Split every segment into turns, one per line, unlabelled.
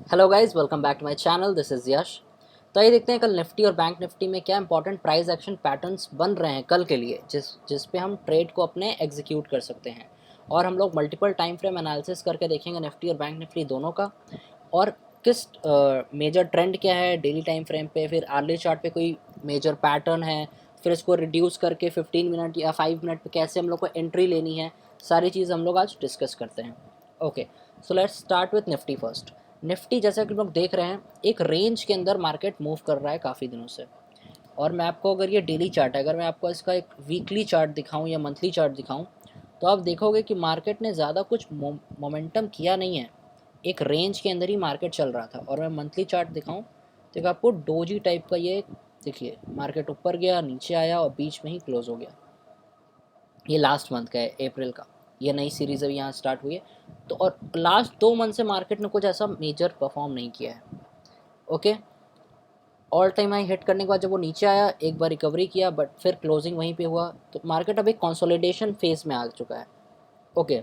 Hello guys, welcome back to my channel. This is Yash. तो आइए देखते हैं कल निफ्टी और बैंक निफ्टी में क्या इंपॉर्टेंट प्राइस एक्शन पैटर्न्स बन रहे हैं कल के लिए, जिस पे हम ट्रेड को अपने एग्जीक्यूट कर सकते हैं। और हम लोग मल्टीपल टाइम फ्रेम एनालिसिस करके देखेंगे निफ्टी और बैंक निफ्टी दोनों का, और किस मेजर ट्रेंड क्या है डेली टाइम फ्रेम पे, फिर आर्ली चार्ट पे कोई मेजर पैटर्न है, फिर इसको रिड्यूस करके 15 मिनट या 5 मिनट पे कैसे हम लोग को एंट्री लेनी है। सारी चीज़ हम लोग आज डिस्कस करते हैं। Okay, so let's start with Nifty first. Nifty जैसा कि लोग देख रहे हैं, एक रेंज के अंदर मार्केट मूव कर रहा है काफ़ी दिनों से। और मैं आपको, अगर ये डेली चार्ट है, अगर मैं आपको इसका एक वीकली चार्ट दिखाऊं या मंथली चार्ट दिखाऊं, तो आप देखोगे कि मार्केट ने ज़्यादा कुछ मोमेंटम किया नहीं है। एक रेंज के अंदर ही मार्केट चल रहा था। और मैं मंथली चार्ट दिखाऊं तो एक आपको डोजी टाइप का ये देखिए, मार्केट ऊपर गया, नीचे आया और बीच में ही क्लोज हो गया। ये लास्ट मंथ का है, अप्रैल का। ये नई सीरीज़ अभी यहाँ स्टार्ट हुई है। तो और लास्ट 2 मंथ से मार्केट ने कुछ ऐसा मेजर परफॉर्म नहीं किया है। Okay, all time high hit करने के बाद जब वो नीचे आया, एक बार रिकवरी किया, बट फिर क्लोजिंग वहीं पे हुआ। तो मार्केट अब एक कंसोलिडेशन फेज में आ चुका है। ओके,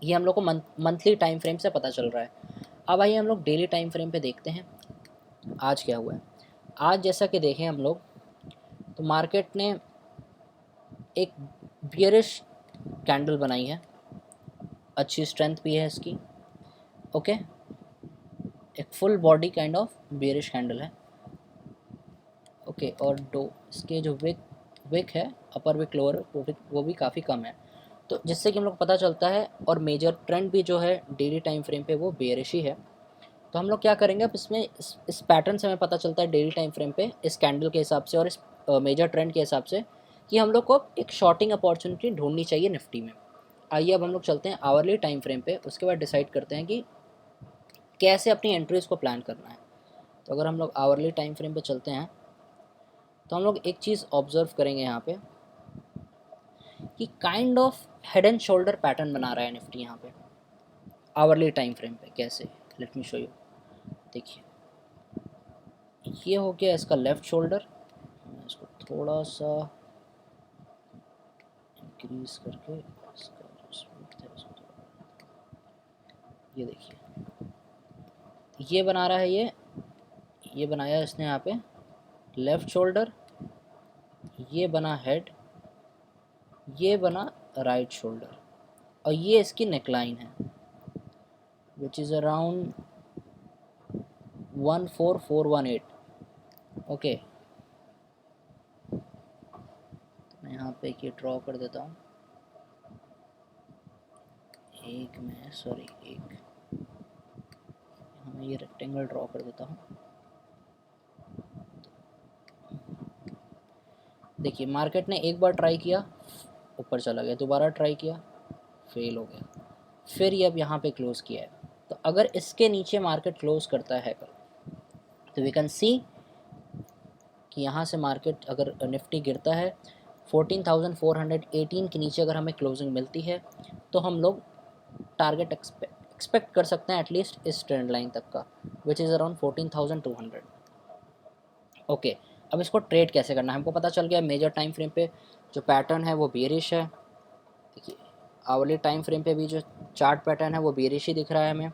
ये हम लोग को मंथली टाइम फ्रेम से पता चल रहा है। अब आइए हम लोग डेली टाइम फ्रेम पे देखते हैं आज क्या हुआ है। आज जैसा कि देखें हम लोग, तो मार्केट ने एक बियरिश कैंडल बनाई है, अच्छी स्ट्रेंथ भी है इसकी। ओके, एक full body kind of bearish candle है। ओके, और दो इसके जो विक है, अपर विक लोअर विक, वो भी काफ़ी कम है। तो जिससे कि हम लोग पता चलता है, और मेजर ट्रेंड भी जो है डेली टाइम फ्रेम पे वो बेयरिश ही है। तो हम लोग क्या करेंगे, अब इसमें इस पैटर्न से हमें पता चलता है डेली टाइम फ्रेम पे, इस कैंडल के हिसाब से और इस मेजर ट्रेंड के हिसाब से, कि हम लोग को एक शॉर्टिंग अपॉर्चुनिटी ढूंढनी चाहिए निफ्टी में। आइए अब हम लोग चलते हैं आवर्ली टाइम फ्रेम पे, उसके बाद डिसाइड करते हैं कि कैसे अपनी एंट्रीज को प्लान करना है। तो अगर हम लोग आवर्ली टाइम फ्रेम पे चलते हैं, तो हम लोग एक चीज़ ऑब्जर्व करेंगे यहाँ पे, कि kind of head and shoulder pattern बना रहा है निफ्टी यहाँ पे आवर्ली टाइम फ्रेम पे। कैसे, लेट मी शो यू। देखिए, ये हो गया इसका लेफ्ट शोल्डर। मैं इसको थोड़ा सा इंक्रीज करके इसका जो स्पीड था उसको ये देखिए, ये बना रहा है, ये बनाया इसने यहाँ पे लेफ्ट शोल्डर, ये बना हेड, ये बना राइट शोल्डर, और ये इसकी नेकलाइन है, विच इज़ अराउंड 14418। ओके, मैं यहाँ पे ये ड्रॉ कर देता हूँ। एक मैं ये रेक्टेंगल ड्रॉ कर देता हूँ। देखिए, मार्केट ने एक बार ट्राई किया, ऊपर चला गया, दोबारा ट्राई किया, फेल हो गया, फिर ये अब यहाँ पे क्लोज़ किया है। तो अगर इसके नीचे मार्केट क्लोज़ करता है कल, तो वी कैन सी कि यहाँ से मार्केट, अगर निफ्टी गिरता है 14,418 के नीचे, अगर हमें क्लोजिंग मिलती है, तो हम लोग टारगेट एक्सपेक्ट कर सकते हैं एटलीस्ट इस ट्रेंड लाइन तक का, विच इज़ अराउंड 14,200। ओके, अब इसको ट्रेड कैसे करना है हमको पता चल गया। मेजर टाइम फ्रेम पे जो पैटर्न है वो बेरिश है। देखिए, आवरली टाइम फ्रेम पे भी जो चार्ट पैटर्न है वो बेरिश ही दिख रहा है हमें।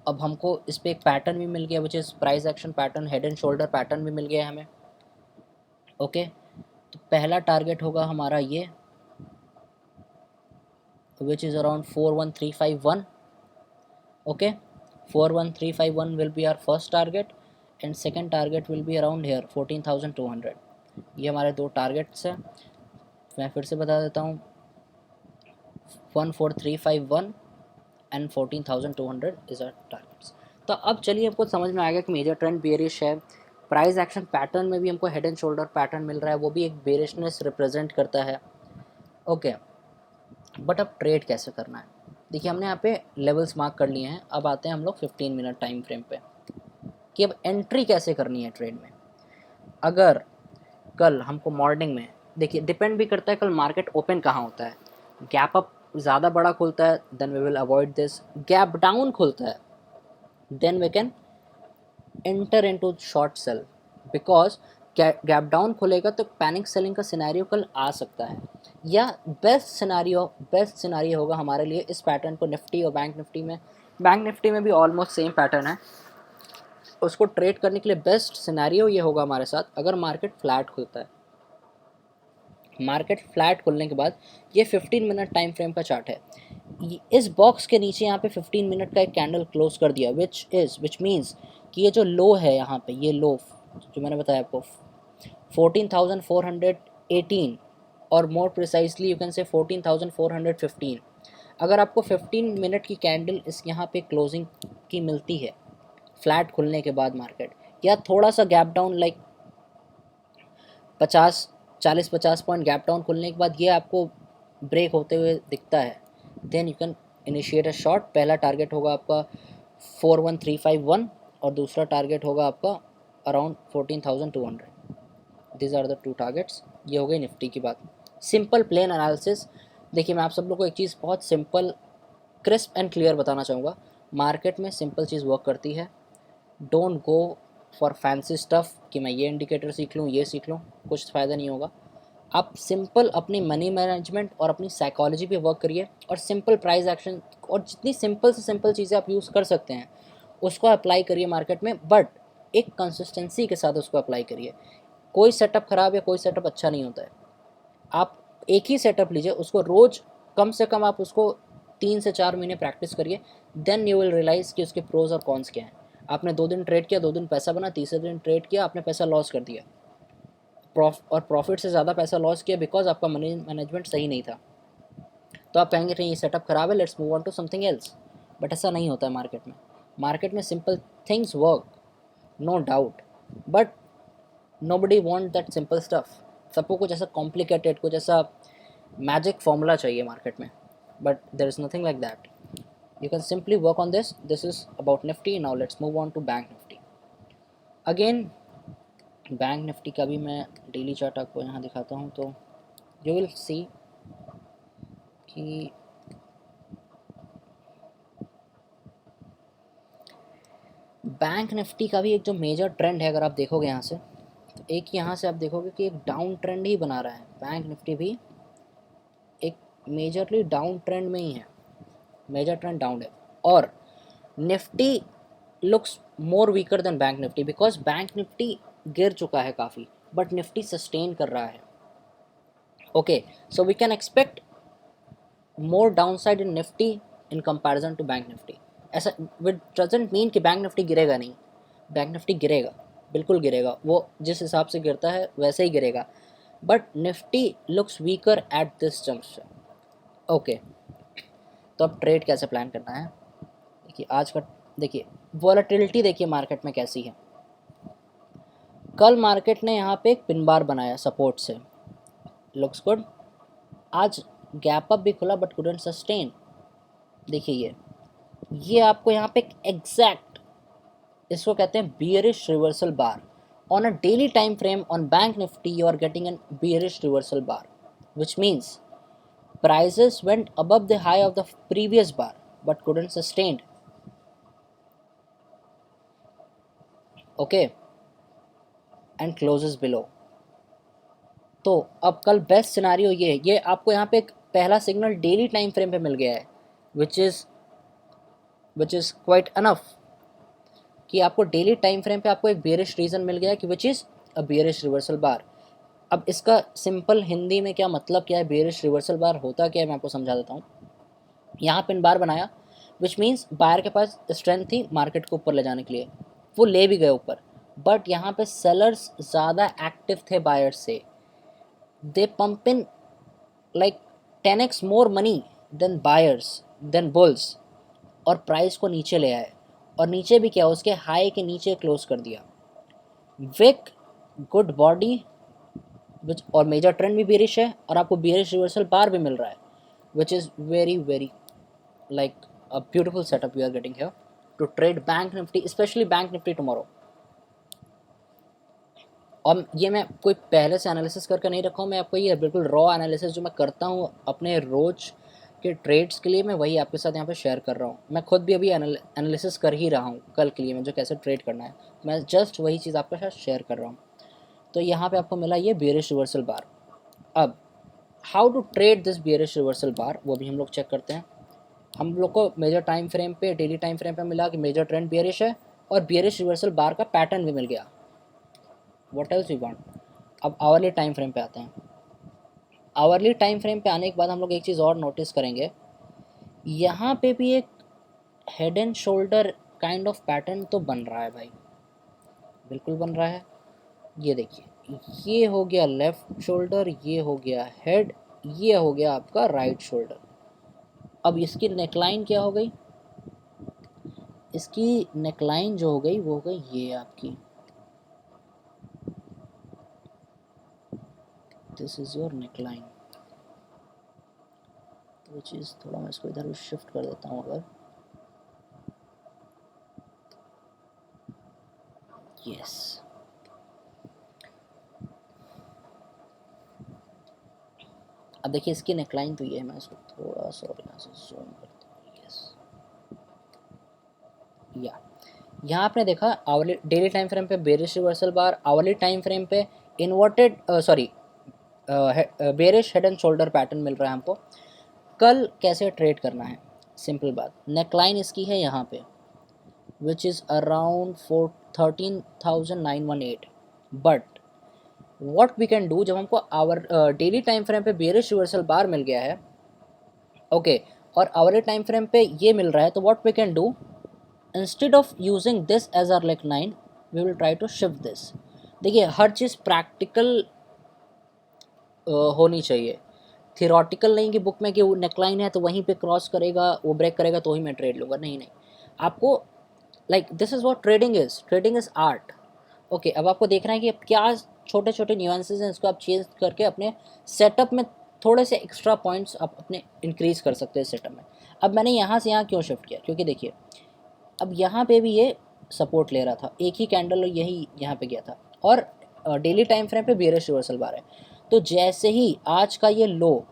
अब हमको इस पर एक पैटर्न भी मिल गया, which is price action pattern, head and shoulder pattern भी मिल गया है हमें। ओके, तो पहला टारगेट होगा हमारा ये, विच is around 41351। Okay, 41351 will be our first target, and second target will be around here 14,200। ये हमारे दो टारगेट्स हैं। मैं फिर से बता देता हूँ, 14351 एंड 14,200 इज़ आर टारगेट्स। तो अब चलिए, हमको समझ में आ गया कि मेजर ट्रेंड बेरिश है। प्राइस एक्शन पैटर्न में भी हमको हेड एंड शोल्डर पैटर्न मिल रहा है, वो भी एक बेरिशनेस रिप्रेजेंट करता है। ओके, बट अब ट्रेड कैसे करना है। देखिए, हमने यहाँ पे लेवल्स मार्क कर लिए हैं। अब आते हैं हम लोग 15 मिनट टाइम फ्रेम पे, कि अब एंट्री कैसे करनी है ट्रेड में। अगर कल हमको मॉर्निंग में, देखिए डिपेंड भी करता है कल मार्केट ओपन कहाँ होता है। गैप अप ज़्यादा बड़ा खुलता है, then we will avoid this. Gap down खुलता है, then we can enter into short sell, because gap down खुलेगा तो पैनिक सेलिंग का सिनेरियो कल आ सकता है। या बेस्ट सिनेरियो होगा हमारे लिए इस पैटर्न को निफ्टी और बैंक निफ्टी में बैंक निफ्टी में भी ऑलमोस्ट सेम पैटर्न है। उसको ट्रेड करने के लिए बेस्ट सिनेरियो ये होगा हमारे साथ, अगर मार्केट फ्लैट खुलता है। मार्केट फ्लैट खुलने के बाद ये 15 मिनट टाइम फ्रेम का चार्ट है। इस बॉक्स के नीचे यहाँ पे 15 मिनट का एक कैंडल क्लोज कर दिया, विच मीन्स कि ये जो लो है यहाँ पे, ये लो जो मैंने बताया आपको 14,418 और मोर प्रिसाइजली यू कैन से 14,415। अगर आपको 15 मिनट की कैंडल इस यहाँ पे क्लोजिंग की मिलती है फ्लैट खुलने के बाद मार्केट, या थोड़ा सा gap down like 40-50 point gap down खुलने के बाद ये आपको ब्रेक होते हुए दिखता है, then you can initiate a short. पहला टारगेट होगा आपका 41351 और दूसरा टारगेट होगा आपका around 14,200। This are the two targets. ये हो गई निफ्टी की बात। Simple plain analysis. देखिए मैं आप सब लोग को एक चीज़ बहुत सिंपल क्रिस्प एंड क्लियर बताना चाहूँगा, मार्केट में सिंपल चीज़ वर्क करती है। Don't go for fancy stuff कि मैं ये इंडिकेटर सीख लूँ, ये सीख लूँ, कुछ फ़ायदा नहीं होगा। आप सिंपल अपनी मनी मैनेजमेंट और अपनी साइकोलॉजी पे वर्क करिए, और सिंपल प्राइस एक्शन और जितनी सिंपल से सिंपल चीज़ें आप यूज़ कर सकते हैं उसको अप्लाई करिए मार्केट में, बट एक कंसिस्टेंसी के साथ उसको अप्लाई करिए। कोई सेटअप ख़राब या कोई सेटअप अच्छा नहीं होता है। आप एक ही सेटअप लीजिए, उसको रोज़ कम से कम आप उसको 3 से 4 महीने प्रैक्टिस करिए, देन यू विल रियलाइज़ कि उसके प्रोज और कॉन्स क्या हैं। आपने 2 दिन ट्रेड किया, 2 दिन पैसा बना, तीसरे दिन ट्रेड किया, आपने पैसा लॉस कर दिया, और प्रॉफिट से ज़्यादा पैसा लॉस किया बिकॉज आपका मनी मैनेजमेंट सही नहीं था। तो आप कहेंगे नहीं ये सेटअप ख़राब है, let's move on to something else. But ऐसा नहीं होता है मार्केट में। मार्केट में simple things work, no doubt, but nobody want that simple stuff. सबको कुछ ऐसा कॉम्प्लिकेटेड, कुछ ऐसा मैजिक फॉर्मूला चाहिए मार्केट में, but there is nothing like that. You can simply work on this. This is about Nifty. Now let's move on to bank Nifty. Again bank Nifty का भी मैं डेली चार्ट आपको यहाँ दिखाता हूँ, तो यू विल सी कि बैंक निफ्टी का भी एक जो मेजर ट्रेंड है, अगर आप देखोगे यहाँ से, तो एक यहाँ से आप देखोगे कि एक डाउन ट्रेंड ही बना रहा है। बैंक निफ्टी भी एक मेजरली डाउन ट्रेंड में ही है, मेजर ट्रेंड डाउन है। और Nifty looks more weaker then bank Nifty because bank Nifty गिर चुका है काफ़ी, बट निफ्टी सस्टेन कर रहा है। Okay, so we can expect more downside in Nifty in comparison to bank Nifty. ऐसा विद डजंट मीन कि बैंक निफ्टी गिरेगा नहीं, बैंक निफ्टी गिरेगा, बिल्कुल गिरेगा, वो जिस हिसाब से गिरता है वैसे ही गिरेगा, but Nifty looks weaker at this junction. Okay, तो अब ट्रेड कैसे प्लान करना है। देखिए आज का, देखिए वॉलेटिलिटी देखिए मार्केट में कैसी है। कल मार्केट ने यहाँ पे एक पिन बार बनाया सपोर्ट से, लुक्स गुड। आज गैप अप भी खुला बट कुडंट सस्टेन। देखिए ये आपको यहाँ पे एग्जैक्ट, इसको कहते हैं bearish reversal bar. On a daily time frame on bank Nifty you are getting an bearish reversal bar, which means prices went above the high of the previous bar but couldn't sustain. Okay, and closes below. तो अब कल best scenario ये है, ये आपको यहाँ पे एक पहला सिग्नल डेली टाइम फ्रेम पे मिल गया है, विच इज़ क्वाइट अनफ कि आपको डेली टाइम फ्रेम पे आपको एक बेरिश रीज़न मिल गया है कि which is a bearish reversal bar. अब इसका सिंपल हिंदी में क्या मतलब क्या है, बेरिश रिवर्सल बार होता क्या है, मैं आपको समझा देता हूँ। यहाँ पिन बार बनाया, विच मीन्स बायर के पास स्ट्रेंथ थी मार्केट को ऊपर ले जाने के लिए, वो ले भी गए ऊपर, बट यहाँ पे सेलर्स ज़्यादा एक्टिव थे बायर्स से। They pump in like 10x more money than buyers than bulls, और प्राइस को नीचे ले आए, और नीचे भी क्या, उसके हाई के नीचे क्लोज कर दिया। विक गुड बॉडी विच, और मेजर ट्रेंड भी बेरिश है, और आपको बेरिश रिवर्सल बार भी मिल रहा है, which is very very like a beautiful setup we are getting here to trade bank nifty, especially bank nifty tomorrow. और ये मैं कोई पहले से एनालिसिस करके नहीं रखा हूँ, मैं आपको ये बिल्कुल रॉ एनालिसिस जो मैं करता हूँ अपने रोज़ के ट्रेड्स के लिए, मैं वही आपके साथ यहाँ पे शेयर कर रहा हूँ। मैं खुद भी अभी एनालिसिस कर ही रहा हूँ कल के लिए, मुझे कैसे ट्रेड करना है, मैं जस्ट वही चीज़ आपके साथ शेयर कर रहा हूँ। तो यहाँ पे आपको मिला ये बेरिश रिवर्सल बार। अब how to trade this bearish reversal bar, वो भी हम लोग चेक करते हैं। हम लोग को मेजर टाइम फ्रेम पे, डेली टाइम फ्रेम पे मिला कि मेजर ट्रेंड बियरिश है और बियरिश रिवर्सल बार का पैटर्न भी मिल गया। What else we want. अब आवरली टाइम फ्रेम पे आते हैं। आवरली टाइम फ्रेम पे आने के बाद हम लोग एक चीज़ और नोटिस करेंगे, यहाँ पे भी एक head and shoulder kind of pattern तो बन रहा है भाई, बिल्कुल बन रहा है। ये देखिए, ये हो गया लेफ्ट शोल्डर, ये हो गया हेड, ये हो गया आपका राइट शोल्डर। अब इसकी नेकलाइन क्या हो गई, इसकी नेकलाइन जो हो गई वो हो गई ये आपकी, दिस इज योर नेकलाइन, वो चीज़ थोड़ा मैं इसको इधर शिफ्ट कर देता हूँ अगर, यस। अब देखिए इसकी नेकलाइन तो ये है, मैं इसको थोड़ा सा और यहाँ से जूम करता हूँ, यस। या यहाँ आपने देखा आवरली डेली टाइम फ्रेम पे bearish reversal bar, hourly time frame पे inverted sorry bearish head and shoulder pattern मिल रहा है हमको। कल कैसे ट्रेड करना है, सिंपल बात, नेकलाइन इसकी है यहाँ पे which is around 13,918, but what we can do, जब हमको आवर डेली टाइम फ्रेम पे बेरिश रिवर्सल बार मिल गया है, ओके, और आवरली टाइम फ्रेम पे ये मिल रहा है, तो what we can do, instead of using this as our neckline we will try to shift this. देखिए हर चीज़ प्रैक्टिकल होनी चाहिए, थियोरटिकल नहीं कि बुक में कि वो नेकलाइन है तो वहीं पे क्रॉस करेगा, वो ब्रेक करेगा तो ही मैं ट्रेड लूँगा, नहीं नहीं। आपको like this is what trading is art. Okay, अब आपको देखना है कि अब क्या छोटे छोटे न्यूएंसेस हैं, इसको आप चेंज करके अपने सेटअप में थोड़े से एक्स्ट्रा पॉइंट्स आप अपने इंक्रीज़ कर सकते हैं सेटअप में। अब मैंने यहाँ से यहाँ क्यों शिफ्ट किया, क्योंकि देखिए अब यहाँ पे भी ये सपोर्ट ले रहा था, एक ही कैंडल यही यहाँ पे गया था, और डेली टाइम फ्रेम पे बेयरिश रिवर्सल बार है। तो जैसे ही आज का ये लो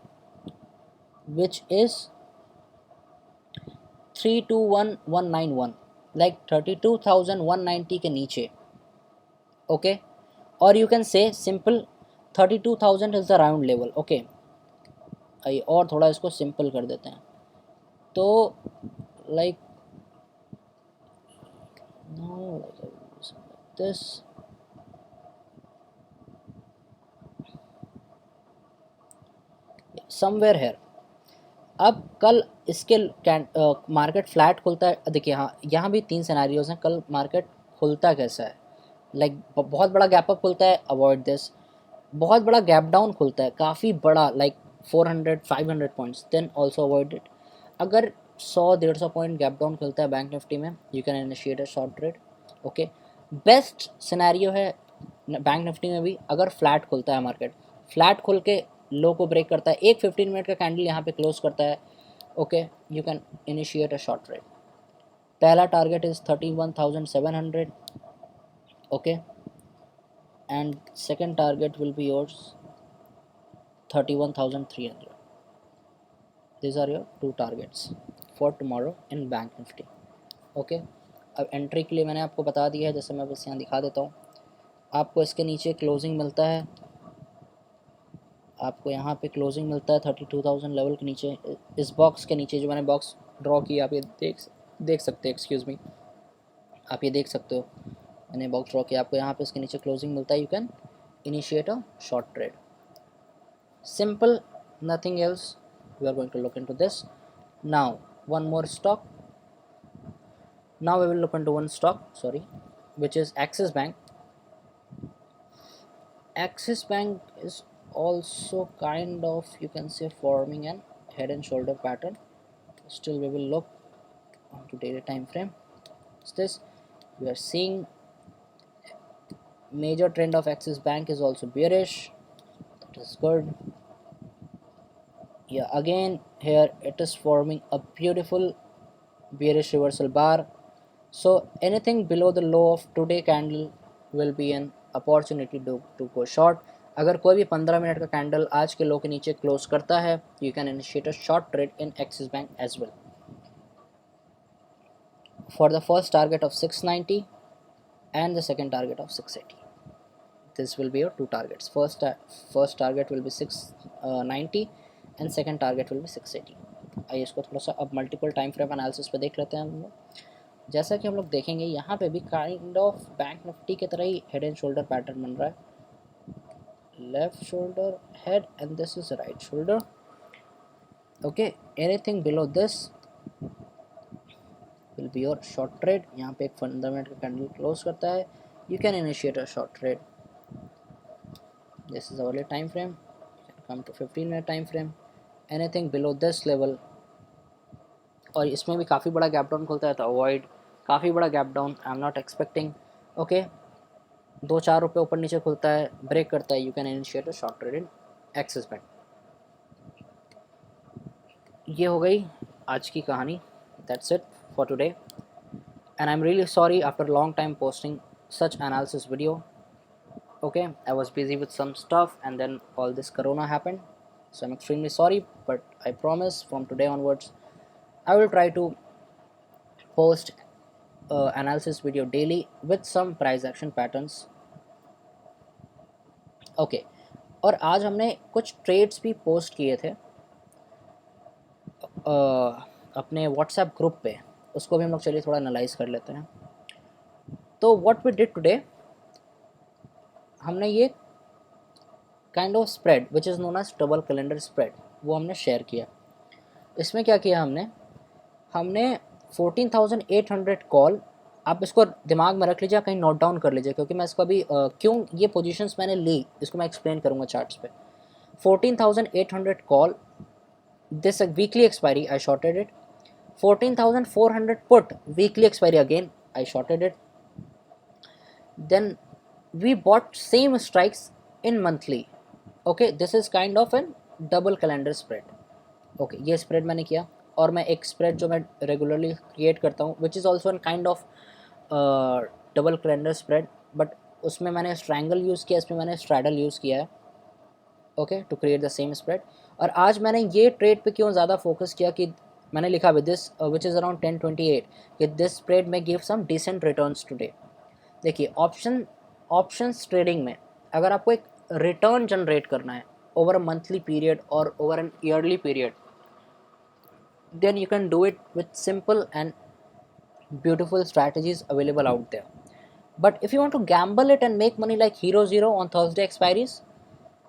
विच इज़ 321,191, लाइक 32,190 के नीचे, ओके, और you can say simple 32,000 is the round level, okay. आइए और थोड़ा इसको सिंपल कर देते हैं, तो like know this, somewhere here. अब कल इसके मार्केट फ्लैट खुलता है, देखिए हाँ यहाँ भी तीन सिनेरियोज हैं, कल मार्केट खुलता कैसा है, लाइक बहुत बड़ा गैप अप खुलता है, अवॉइड दिस। बहुत बड़ा गैप डाउन खुलता है, काफ़ी बड़ा, like 400-500 points, then also avoid it. अगर 100-150 पॉइंट गैप डाउन खुलता है बैंक निफ्टी में, you can initiate a short trade, okay. Best scenario है बैंक निफ्टी में भी अगर फ्लैट खुलता है मार्केट, फ्लैट खुल के लो को ब्रेक करता है, एक 15 मिनट का कैंडल यहाँ पे क्लोज करता है, okay, you can initiate a short trade. पहला target is 31,700, okay, and second target will be yours 31,300. These are your two targets for tomorrow in bank Nifty, okay. अब एंट्री के लिए मैंने आपको बता दिया है, जैसे मैं बस यहाँ दिखा देता हूँ। आपको इसके नीचे क्लोजिंग मिलता है, आपको यहाँ पे क्लोजिंग मिलता है 32,000 लेवल के नीचे, इस बॉक्स के नीचे जो मैंने बॉक्स ड्रॉ किया, आप ये देख सकते हैं, एक्सक्यूज़ मी, आप ये देख सकते हो, मैंने बॉक्स ड्रॉ किया, आपको यहाँ पे इसके नीचे क्लोजिंग मिलता है, you can initiate a short trade, simple, nothing else. We are going to look into this now. One more stock, now we will look into one stock, sorry, which is Axis Bank. Axis Bank is also kind of, you can say, forming an head and shoulder pattern. Still we will look onto daily time frame. What's this? We are seeing major trend of Axis Bank is also bearish, that is good. Yeah, again here it is forming a beautiful bearish reversal bar, so anything below the low of today candle will be an opportunity to go short. अगर कोई भी 15 minute का candle आज के लो के नीचे close करता है, you can initiate a short trade in Axis Bank as well for the first target of 690 and the second target of 680. This will be your two targets. First target will be 690 and second target will be 680. आइए इसको थोड़ा सा अब multiple time frame analysis पे देख लेते हैं हम लोग। जैसा कि हम लोग देखेंगे यहाँ पे भी काइंड ऑफ बैंक निफ्टी की तरह ही हेड एंड शोल्डर पैटर्न बन रहा है, left shoulder head and this is right shoulder. Okay, anything below this will be your short trade. यहाँ पे एक फंडामेंटल कैंडल क्लोज करता है, you can initiate a short trade. This is hourly time frame, come to 15 minute time frame, anything below this level, और इसमें भी काफ़ी बड़ा गैप डाउन खुलता है तो अवॉइड, काफ़ी बड़ा gap down I am not expecting. Okay, 2-4 रुपये ऊपर नीचे खुलता है, ब्रेक करता है, you can initiate a short trade in Axis bank. ये हो गई आज की कहानी, that's it for today, and I am really sorry after long time posting such analysis video. Okay, I was busy with some stuff and then all this corona happened, so I'm extremely sorry, but I promise from today onwards I will try to post analysis video daily with some price action patterns. Okay, और आज हमने कुछ trades भी post किए थे अपने WhatsApp group पे, उसको भी हम लोग चलिए थोड़ा एनालाइज कर लेते हैं। तो व्हाट वी डिड टुडे, हमने ये kind of spread which is known as double calendar spread वो हमने शेयर किया। इसमें क्या किया हमने 14,800 कॉल, आप इसको दिमाग में रख लीजिए, कहीं नोट डाउन कर लीजिए, क्योंकि मैं इसको अभी क्यों ये पोजीशंस मैंने ली इसको मैं एक्सप्लेन करूँगा चार्ट्स पे। 14,800 call, this weekly expiry I shorted it. 14,400 put, weekly expiry again I shorted it. Then we bought same strikes in monthly. Okay, this is kind of a double calendar spread. Okay, ये spread मैंने किया, और मैं एक spread जो मैं regularly create करता हूँ which is also a kind of double calendar spread, but उसमें मैंने triangle यूज़ किया, इसमें मैंने straddle यूज़ किया है, okay, to create the same spread. और आज मैंने ये ट्रेड पे क्यों ज़्यादा फोकस किया कि मैंने लिखा with this which is around 1028 कि दिस स्प्रेड में give some decent returns today. देखिए ऑप्शंस ट्रेडिंग में अगर आपको एक रिटर्न जनरेट करना है ओवर अ मंथली पीरियड और over an yearly period, then you can do it with simple and beautiful strategies available out there. But if you want to gamble it and make money like Hero Zero on Thursday expiries,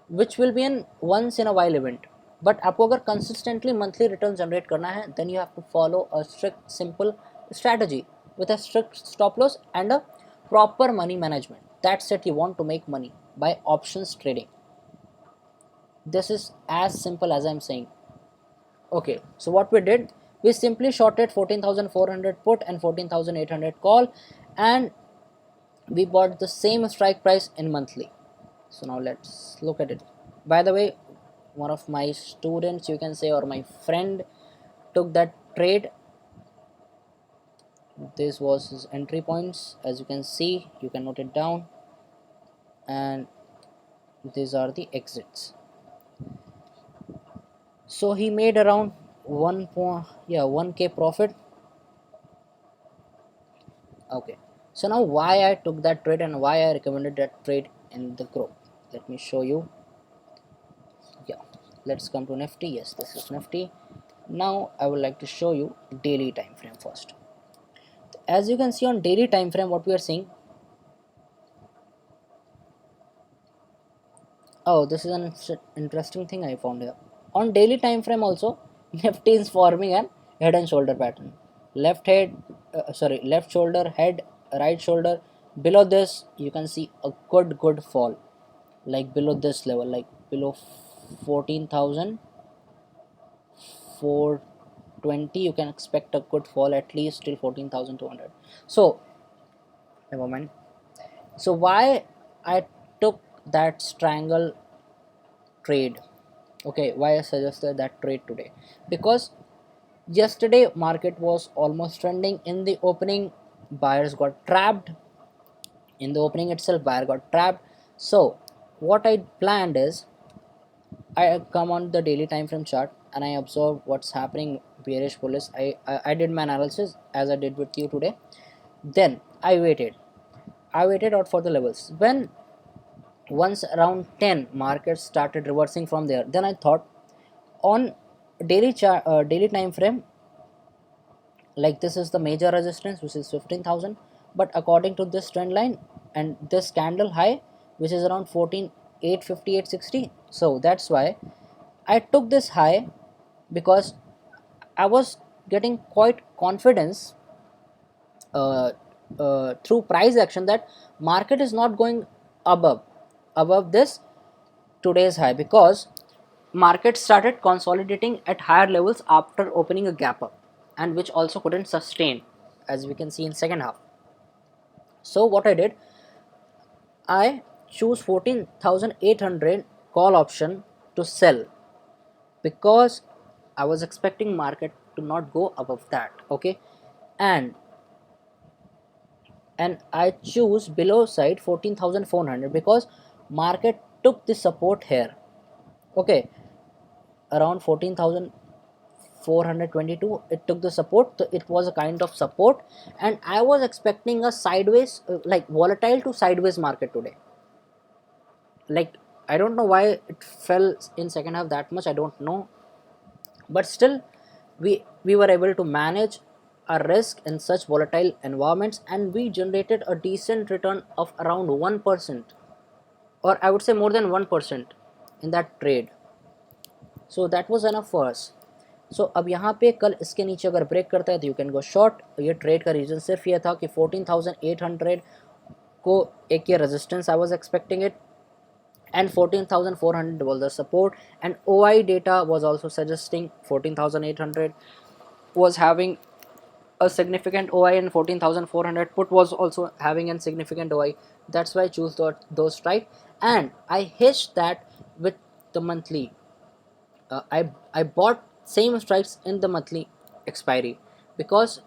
which will be an once in a while event, but आपको अगर consistently monthly return generate करना है, then you have to follow a strict simple strategy with a strict stop loss and a proper money management. That's it, you want to make money by options trading. This is as simple as I'm saying. Okay, so what we did, we simply shorted 14,400 put and 14,800 call, and we bought the same strike price in monthly. So now let's look at it. By the way, one of my students, you can say, or my friend took that trade. This was his entry points, as you can see, you can note it down, and these are the exits. So he made around 1k profit. Okay, so now why I took that trade and why I recommended that trade in the group, let me show you. Yeah, let's come to Nifty. Yes, this is Nifty. Now I would like to show you daily time frame first. As you can see on daily time frame, what we are seeing, oh, this is an interesting thing I found here. On daily time frame also, Nifty is forming an head and shoulder pattern. Left shoulder, head, right shoulder. Below this you can see a good fall, like below this level, like below 14,420, you can expect a good fall at least till 14,200. So a moment, so why I took that triangle trade, okay, why I suggested that trade today, because yesterday market was almost trending. In the opening, buyers got trapped. In the opening itself, buyer got trapped. So what I planned is, I come on the daily time frame chart and I observe what's happening, bearish bullish. I did my analysis as I did with you today. Then I waited out for the levels. When once around 10 markets started reversing from there, then I thought on daily time frame, like this is the major resistance which is 15,000, but according to this trend line and this candle high which is around 14,850, 860, so that's why I took this high, because I was getting quite confidence through price action that market is not going above this today's high, because market started consolidating at higher levels after opening a gap up, and which also couldn't sustain, as we can see in second half. So what I did, I choose 14,800 call option to sell, because I was expecting market to not go above that. Okay, and I choose below side 14,400 because market took the support here. Okay, around 14,422 it took the support, so it was a kind of support, and I was expecting a sideways, like volatile to sideways market today. Like, I don't know why it fell in second half that much, I don't know, but still we were able to manage our risk in such volatile environments, and we generated a decent return of around 1%, or I would say more than 1% in that trade. So that was enough for us. So अब यहाँ पे कल इसके नीचे अगर break करता है तो यू कैन गो शॉर्ट. ये ट्रेड का रीज़न सिर्फ ये था कि 14,800 को एक ये resistance I was expecting it, and 14,400 was the support, and OI data was also suggesting 14,800 was having a significant OI, and 14,400 put was also having a significant OI. That's why I choose those strike, and I hedged that with the monthly. I bought same strikes in the monthly expiry, because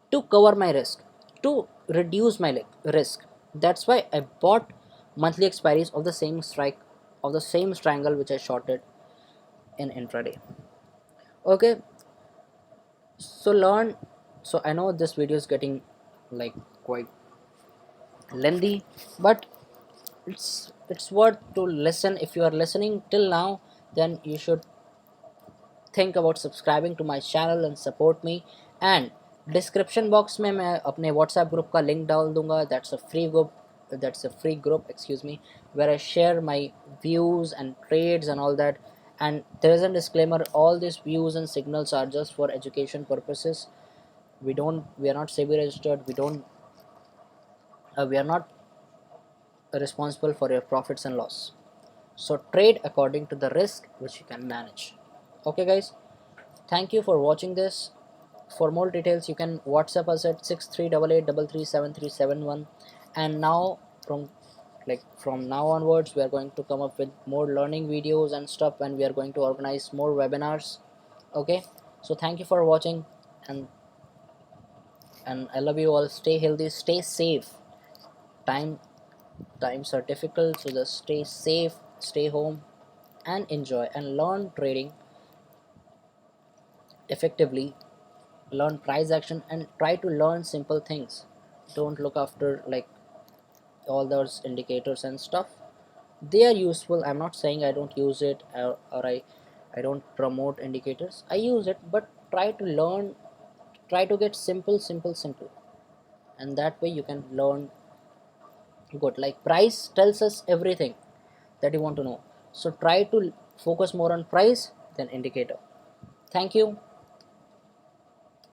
to cover my risk, to reduce my risk. That's why I bought monthly expiries of the same strike, of the same triangle which I shorted in intraday. Okay, so learn. So I know this video is getting like quite lengthy, but it's worth to listen. If you are listening till now, then you should think about subscribing to my channel and support me. And description box में मैं अपने WhatsApp group का link डाल दूंगा. That's a free group, excuse me, where I share my views and trades and all that. And there is a disclaimer, all these views and signals are just for education purposes. We are not SEBI registered. We are not responsible for your profits and loss. So trade according to the risk which you can manage. Okay guys, thank you for watching this. For more details you can WhatsApp us at 6388337371. And now from now onwards we are going to come up with more learning videos and stuff, and we are going to organize more webinars. Okay, so thank you for watching, and I love you all. Stay healthy, stay safe. Times are difficult, so just stay safe, stay home, and enjoy and learn trading effectively. Learn price action and try to learn simple things. Don't look after like all those indicators and stuff. They are useful. I'm not saying I don't use it, or I don't promote indicators. I use it, but try to learn, try to get simple, and that way you can learn good. Like price tells us everything that you want to know, so try to focus more on price than indicator. Thank you.